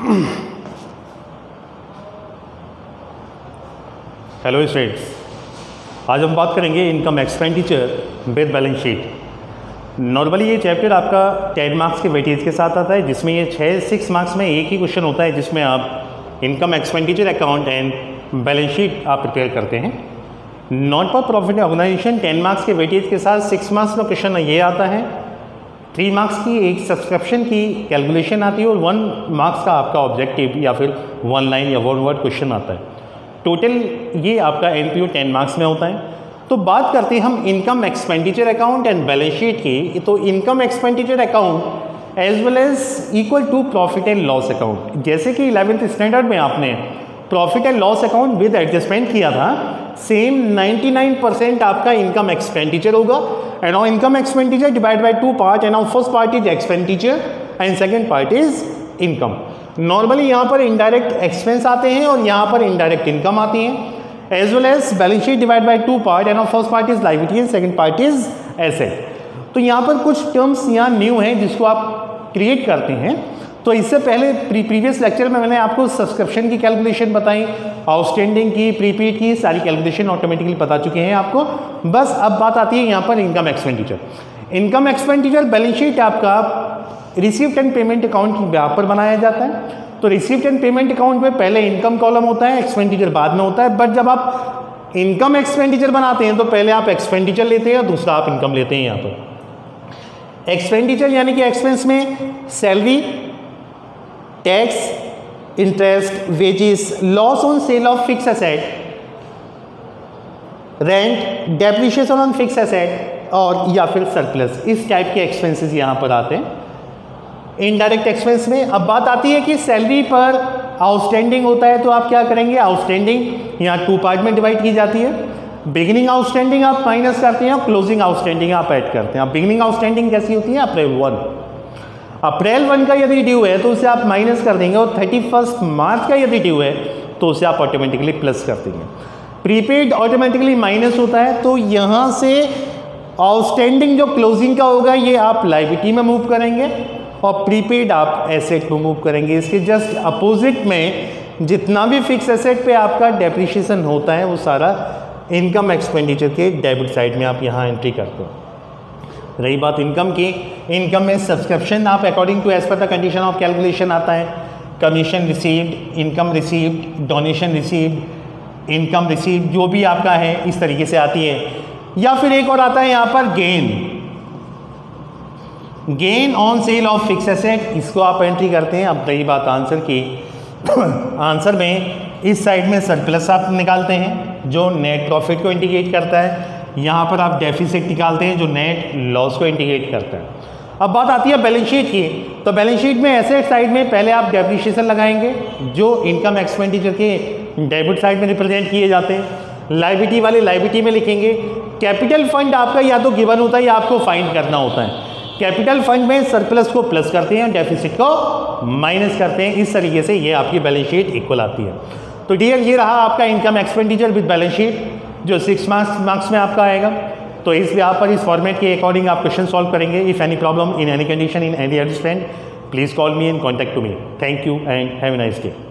Hello students, आज हम बात करेंगे income expenditure with balance sheet. Normally ये चैप्टर आपका 10 मार्क्स के वेटेज के साथ आता है, जिसमें ये 6 मार्क्स में एक ही क्वेश्चन होता है, जिसमें आप income expenditure account and balance sheet आप प्रिपेयर करते हैं। Not for profit organisation 10 marks के वेटेज के साथ 6 मार्क्स में क्वेश्चन ये आता है। 3 मार्क्स की एक सब्सक्रिप्शन की कैलकुलेशन आती है और 1 मार्क्स का आपका ऑब्जेक्टिव या फिर 1 लाइन या 1 वर्ड क्वेश्चन आता है। टोटल ये आपका एमपीओ 10 मार्क्स में होता है। तो बात करते हैं हम income expenditure account and balance sheet की। तो income expenditure account as well as equal to profit and loss account. जैसे कि 11th स्टैंडर्ड में आपने profit and loss account with adjustment किया था, सेम 99% आपका इनकम एक्सपेंडिचर होगा। And on income expenditure divide by 2 part, and on first part is expenditure and second part is income. Normally यहाँ पर इनडायरेक्ट एक्सपेंस आते हैं और यहाँ पर इनडायरेक्ट इनकम आती है। As well as balance sheet divide by 2 part, and on first part is liability and second part is asset. तो यहाँ पर कुछ टर्म्स यहाँ न्यू हैं जिसको आप क्रिएट करते हैं। तो इससे पहले प्रीवियस लेक्चर में मैंने आपको सब्सक्रिप्शन की कैलकुलेशन बताई, आउटस्टैंडिंग की, प्रीपेड की, सारी कैलकुलेशन ऑटोमेटिकली बता चुके हैं आपको। बस अब बात आती है यहाँ पर income expenditure. Income expenditure balance sheet आपका रिसीव्ड एंड पेमेंट अकाउंट की ब्याह पर बनाया जाता है। तो रिसीव्ड एंड पेमेंट अकाउंट में पहले इनकम कॉलम होता है, एक्सपेंडिचर बाद में होता है। बट जब आप इनकम एक्सपेंडिचर बनाते हैं तो पहले आप एक्सपेंडिचर लेते हैं और दूसरा आप इनकम लेते हैं। यहाँ पर एक्सपेंडिचर यानी कि एक्सपेंस में salary, tax, interest, wages, loss on sale of fix asset, rent, depreciation on fix asset और या फिर सरप्लस, इस टाइप के एक्सपेंसेस यहाँ पर आते हैं इनडायरेक्ट एक्सपेंस में। अब बात आती है कि सैलरी पर आउटस्टैंडिंग होता है तो आप क्या करेंगे, आउटस्टैंडिंग यहाँ 2 पार्ट में डिवाइड की जाती है। बिगिनिंग आउटस्टैंडिंग आप माइनस करते हैं और क्लोजिंग आउटस्टैंडिंग आप ऐड करते हैं। अब बिगिनिंग आउटस्टैंडिंग कैसी होती है, अप्रैल 1 का यदि ड्यू है तो उसे आप माइनस कर देंगे, और 31 मार्च का यदि ड्यू है तो उसे आप ऑटोमेटिकली प्लस कर देंगे। प्रीपेड ऑटोमेटिकली माइनस होता है, तो यहाँ से आउटस्टैंडिंग जो क्लोजिंग का होगा ये आप लायबिलिटी में मूव करेंगे और प्रीपेड आप एसेट में मूव करेंगे। इसके जस्ट अपोजिट में जितना भी फिक्स एसेट पे आपका डेप्रिसिएशन होता है वो सारा इनकम एक्सपेंडिचर के डेबिट साइड में आप यहाँ एंट्री करते हो। रही बात इनकम की, इनकम में सब्सक्रिप्शन आप according to as per the condition of calculation आता है। Commission received, income received, donation received, income received, जो भी आपका है इस तरीके से आती है। या फिर एक और आता है यहाँ पर gain on sale of fix asset, इसको आप एंट्री करते हैं। अब रही बात आंसर की, आंसर में इस साइड में सरप्लस आप निकालते हैं जो नेट प्रॉफिट को इंडिकेट करता है। यहाँ पर आप डेफिसिट निकालते हैं जो नेट लॉस को इंडिकेट करता है। अब बात आती है बैलेंस शीट की। तो बैलेंस शीट में एसेट साइड में पहले आप डेप्रिसिएशन लगाएंगे जो इनकम एक्सपेंडिचर के डेबिट साइड में रिप्रेजेंट किए जाते हैं। लायबिलिटी वाले लायबिलिटी में लिखेंगे। कैपिटल फंड आपका या तो गिवन होता है या आपको फाइंड करना होता है। कैपिटल फंड में सरप्लस को प्लस करते हैं, डेफिसिट को माइनस करते हैं। इस तरीके से ये आपकी बैलेंस शीट इक्वल आती है। तो डियर, ये रहा आपका income expenditure with balance sheet जो 6 मार्क्स में आपका आएगा। तो इस यहाँ पर इस फॉर्मेट के अकॉर्डिंग आप क्वेश्चन सॉल्व करेंगे। If any problem in any condition in any adjustment, please call me and contact to me. Thank you and have a nice day.